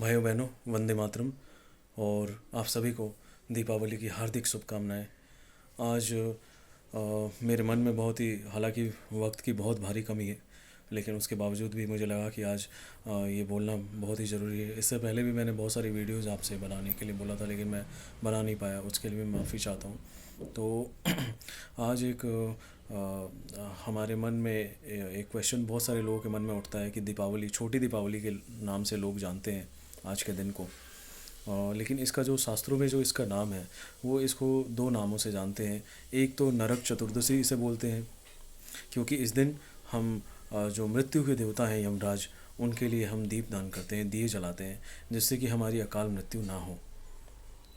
भाइयों बहनों, वंदे मातरम। और आप सभी को दीपावली की हार्दिक शुभकामनाएं। आज मेरे मन में बहुत ही, हालांकि वक्त की बहुत भारी कमी है, लेकिन उसके बावजूद भी मुझे लगा कि आज ये बोलना बहुत ही ज़रूरी है। इससे पहले भी मैंने बहुत सारी वीडियोज़ आपसे बनाने के लिए बोला था, लेकिन मैं बना नहीं पाया, उसके लिए मैं माफ़ी चाहता हूँ। तो आज एक हमारे मन में एक क्वेश्चन बहुत सारे लोगों के मन में उठता है कि दीपावली, छोटी दीपावली के नाम से लोग जानते हैं आज के दिन को। लेकिन इसका जो शास्त्रों में जो इसका नाम है, वो इसको दो नामों से जानते हैं। एक तो नरक चतुर्दशी इसे बोलते हैं, क्योंकि इस दिन हम जो मृत्यु के देवता हैं यमराज, उनके लिए हम दीप दान करते हैं, दिए जलाते हैं, जिससे कि हमारी अकाल मृत्यु ना हो,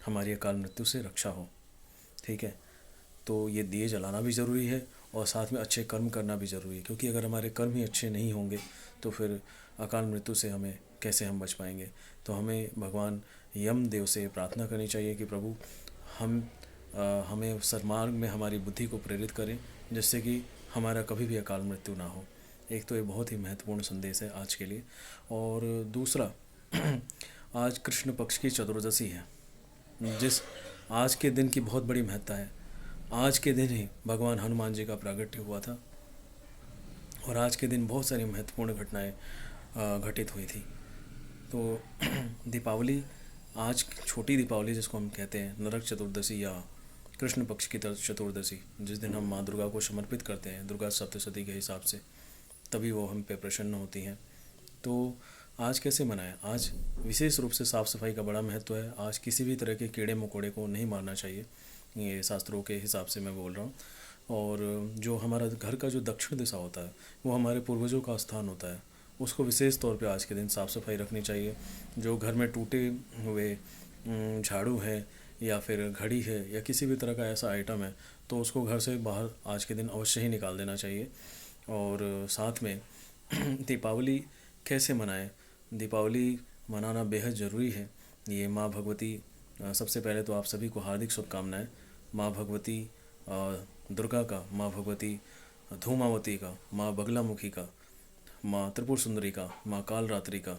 हमारी अकाल मृत्यु से रक्षा हो। ठीक है, तो ये दिए जलाना भी ज़रूरी है और साथ में अच्छे कर्म करना भी ज़रूरी है, क्योंकि अगर हमारे कर्म ही अच्छे नहीं होंगे तो फिर अकाल मृत्यु से हमें कैसे हम बच पाएंगे। तो हमें भगवान यम देव से प्रार्थना करनी चाहिए कि प्रभु हमें सन्मार्ग में हमारी बुद्धि को प्रेरित करें, जिससे कि हमारा कभी भी अकाल मृत्यु ना हो। एक तो ये बहुत ही महत्वपूर्ण संदेश है आज के लिए। और दूसरा, आज कृष्ण पक्ष की चतुर्दशी है, जिस आज के दिन की बहुत बड़ी महत्ता है। आज के दिन ही भगवान हनुमान जी का प्रागट्य हुआ था और आज के दिन बहुत सारी महत्वपूर्ण घटनाएं घटित हुई थी। तो दीपावली, आज छोटी दीपावली जिसको हम कहते हैं, नरक चतुर्दशी या कृष्ण पक्ष की चतुर्दशी, जिस दिन हम माँ दुर्गा को समर्पित करते हैं दुर्गा सप्तशती के हिसाब से, तभी वो हम पे प्रसन्न होती हैं। तो आज कैसे मनाएं? आज विशेष रूप से साफ़ सफाई का बड़ा महत्व है। आज किसी भी तरह के कीड़े मकोड़े को नहीं मारना चाहिए, ये शास्त्रों के हिसाब से मैं बोल रहा हूँ। और जो हमारा घर का जो दक्षिण दिशा होता है, वो हमारे पूर्वजों का स्थान होता है, उसको विशेष तौर पे आज के दिन साफ़ सफाई रखनी चाहिए। जो घर में टूटे हुए झाड़ू है या फिर घड़ी है या किसी भी तरह का ऐसा आइटम है, तो उसको घर से बाहर आज के दिन अवश्य ही निकाल देना चाहिए। और साथ में दीपावली कैसे मनाएं? दीपावली मनाना बेहद ज़रूरी है। ये माँ भगवती, सबसे पहले तो आप सभी को हार्दिक शुभकामनाएं। माँ भगवती दुर्गा का, माँ भगवती धूमावती का, माँ बगलामुखी का, माँ त्रिपुर सुंदरी का, माँ कालरात्रि का,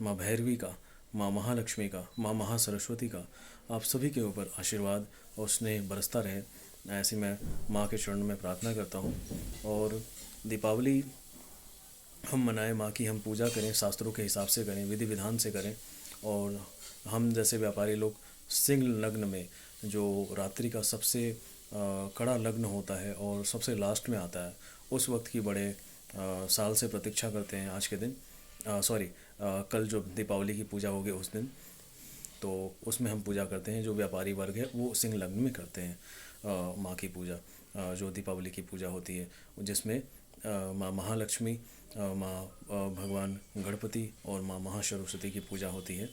माँ भैरवी का, माँ महालक्ष्मी का, माँ महासरस्वती का आप सभी के ऊपर आशीर्वाद और स्नेह बरसता रहे, ऐसी मैं माँ के चरण में प्रार्थना करता हूँ। और दीपावली हम मनाएं, माँ की हम पूजा करें, शास्त्रों के हिसाब से करें, विधि विधान से करें। और हम जैसे व्यापारी लोग सिंह लग्न में, जो रात्रि का सबसे कड़ा लग्न होता है और सबसे लास्ट में आता है, उस वक्त की बड़े साल से प्रतीक्षा करते हैं आज के दिन। कल जो दीपावली की पूजा होगी उस दिन, तो उसमें हम पूजा करते हैं। जो व्यापारी वर्ग है वो सिंह लग्न में करते हैं माँ की पूजा, जो दीपावली की पूजा होती है, जिसमें माँ महालक्ष्मी, माँ भगवान गणपति और माँ महासरस्वती की पूजा होती है।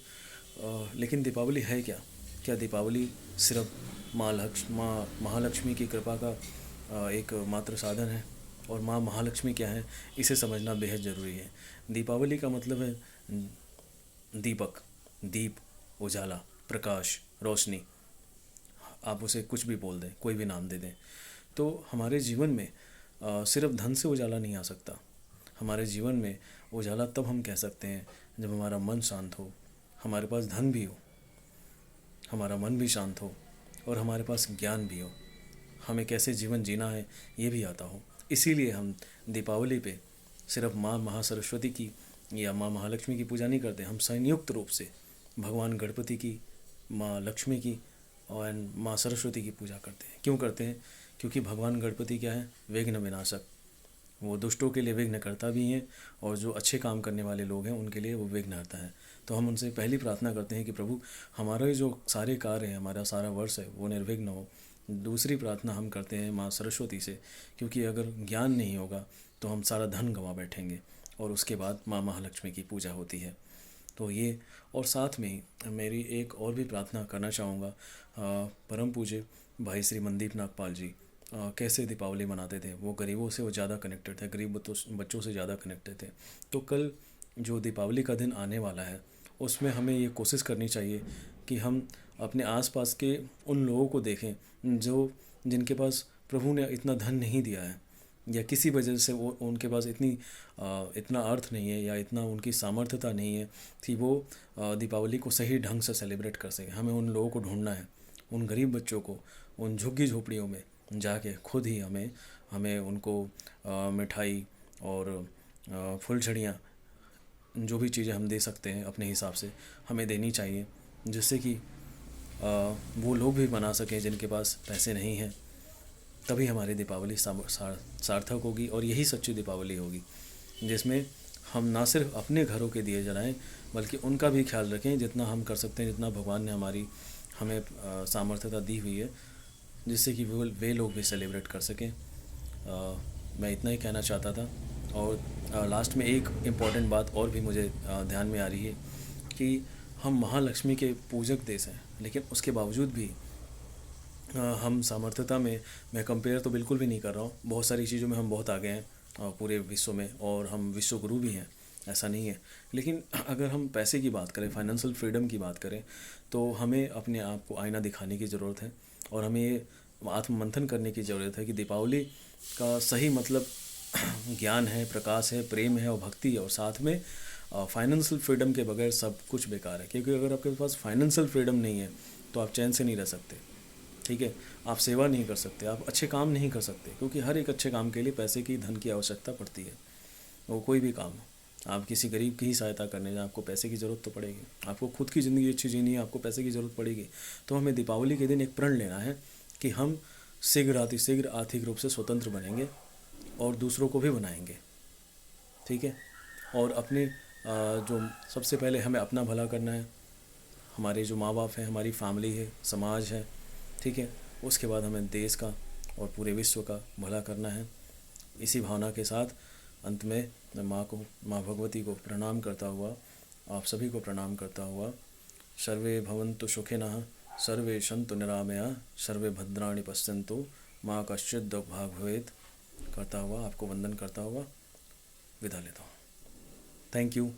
लेकिन दीपावली है क्या? क्या दीपावली सिर्फ माँ महालक्ष्मी की कृपा का एक मात्र साधन है? और माँ महालक्ष्मी क्या है, इसे समझना बेहद ज़रूरी है। दीपावली का मतलब है दीपक, दीप, उजाला, प्रकाश, रोशनी। आप उसे कुछ भी बोल दें, कोई भी नाम दे दें। तो हमारे जीवन में सिर्फ धन से उजाला नहीं आ सकता। हमारे जीवन में उजाला तब हम कह सकते हैं जब हमारा मन शांत हो, हमारे पास धन भी हो, हमारा मन भी शांत हो और हमारे पास ज्ञान भी हो, हमें कैसे जीवन जीना है ये भी आता हो। इसीलिए हम दीपावली पे सिर्फ माँ महासरस्वती की या माँ महालक्ष्मी की पूजा नहीं करते, हम संयुक्त रूप से भगवान गणपति की, माँ लक्ष्मी की और माँ सरस्वती की पूजा करते हैं। क्यों करते हैं? क्योंकि भगवान गणपति क्या है? विघ्न विनाशक। वो दुष्टों के लिए विघ्न करता भी हैं और जो अच्छे काम करने वाले लोग हैं उनके लिए वो विघ्न हरता है। तो हम उनसे पहली प्रार्थना करते हैं कि प्रभु हमारे जो सारे कार्य हैं, हमारा सारा वर्ष है, वो निर्विघ्न हो। दूसरी प्रार्थना हम करते हैं माँ सरस्वती से, क्योंकि अगर ज्ञान नहीं होगा तो हम सारा धन गंवा बैठेंगे। और उसके बाद माँ महालक्ष्मी की पूजा होती है। तो ये, और साथ में मेरी एक और भी प्रार्थना करना चाहूँगा। परम पूज्य भाई श्री मनदीप नागपाल जी कैसे दीपावली मनाते थे? वो गरीबों से वो ज़्यादा कनेक्टेड थे, गरीब बच्चों से ज़्यादा कनेक्टेड थे। तो कल जो दीपावली का दिन आने वाला है, उसमें हमें ये कोशिश करनी चाहिए कि हम अपने आसपास के उन लोगों को देखें जो जिनके पास प्रभु ने इतना धन नहीं दिया है, या किसी वजह से वो उनके पास इतना अर्थ नहीं है या इतना उनकी सामर्थ्यता नहीं है कि वो दीपावली को सही ढंग से सेलिब्रेट कर सकें। हमें उन लोगों को ढूंढना है, उन गरीब बच्चों को, उन झुग्गी झोपड़ियों में जाके खुद ही हमें हमें उनको मिठाई और फुलझड़ियाँ, जो भी चीज़ें हम दे सकते हैं अपने हिसाब से हमें देनी चाहिए, जिससे कि वो लोग भी मना सकें जिनके पास पैसे नहीं हैं। तभी हमारी दीपावली सार्थक होगी और यही सच्ची दीपावली होगी, जिसमें हम ना सिर्फ अपने घरों के दिए जलाएं बल्कि उनका भी ख्याल रखें जितना हम कर सकते हैं, जितना भगवान ने हमें सामर्थ्यता दी हुई है, जिससे कि वे लोग भी सेलिब्रेट कर सकें। मैं इतना ही कहना चाहता था। और लास्ट में एक इम्पॉर्टेंट बात और भी मुझे ध्यान में आ रही है कि हम महालक्ष्मी के पूजक देश हैं, लेकिन उसके बावजूद भी हम सामर्थ्यता में, मैं कंपेयर तो बिल्कुल भी नहीं कर रहा हूँ, बहुत सारी चीज़ों में हम बहुत आगे हैं पूरे विश्व में, और हम विश्व गुरु भी हैं, ऐसा नहीं है। लेकिन अगर हम पैसे की बात करें, फाइनेंशियल फ्रीडम की बात करें, तो हमें अपने आप को आईना दिखाने की ज़रूरत है और हमें ये आत्ममंथन करने की ज़रूरत है कि दीपावली का सही मतलब ज्ञान है, प्रकाश है, प्रेम है और भक्ति है, और साथ में फाइनेंशियल फ्रीडम के बगैर सब कुछ बेकार है। क्योंकि अगर आपके पास फाइनेंशियल फ्रीडम नहीं है तो आप चैन से नहीं रह सकते, ठीक है। आप सेवा नहीं कर सकते, आप अच्छे काम नहीं कर सकते, क्योंकि हर एक अच्छे काम के लिए पैसे की, धन की आवश्यकता पड़ती है। वो कोई भी काम हो, आप किसी गरीब की ही सहायता करने जाएं, आपको पैसे की ज़रूरत तो पड़ेगी। आपको खुद की ज़िंदगी अच्छी जीनी है, आपको पैसे की ज़रूरत पड़ेगी। तो हमें दीपावली के दिन एक प्रण लेना है कि हम शीघ्र आर्थिक रूप से स्वतंत्र बनेंगे और दूसरों को भी बनाएंगे, ठीक है। और अपने जो सबसे पहले हमें अपना भला करना है, हमारे जो माँ बाप हैं, हमारी फैमिली है, समाज है, ठीक है। उसके बाद हमें देश का और पूरे विश्व का भला करना है। इसी भावना के साथ अंत में मैं माँ भगवती को प्रणाम करता हुआ, आप सभी को प्रणाम करता हुआ, सर्वे भवन्तु सुखिनः, सर्वे सन्तु निरामया, सर्वे भद्राणि पश्यन्तु, माँ कश्चित् दुर्भाग् भवेत् करता हुआ, आपको वंदन करता हुआ विदा लेता हूँ। Thank you.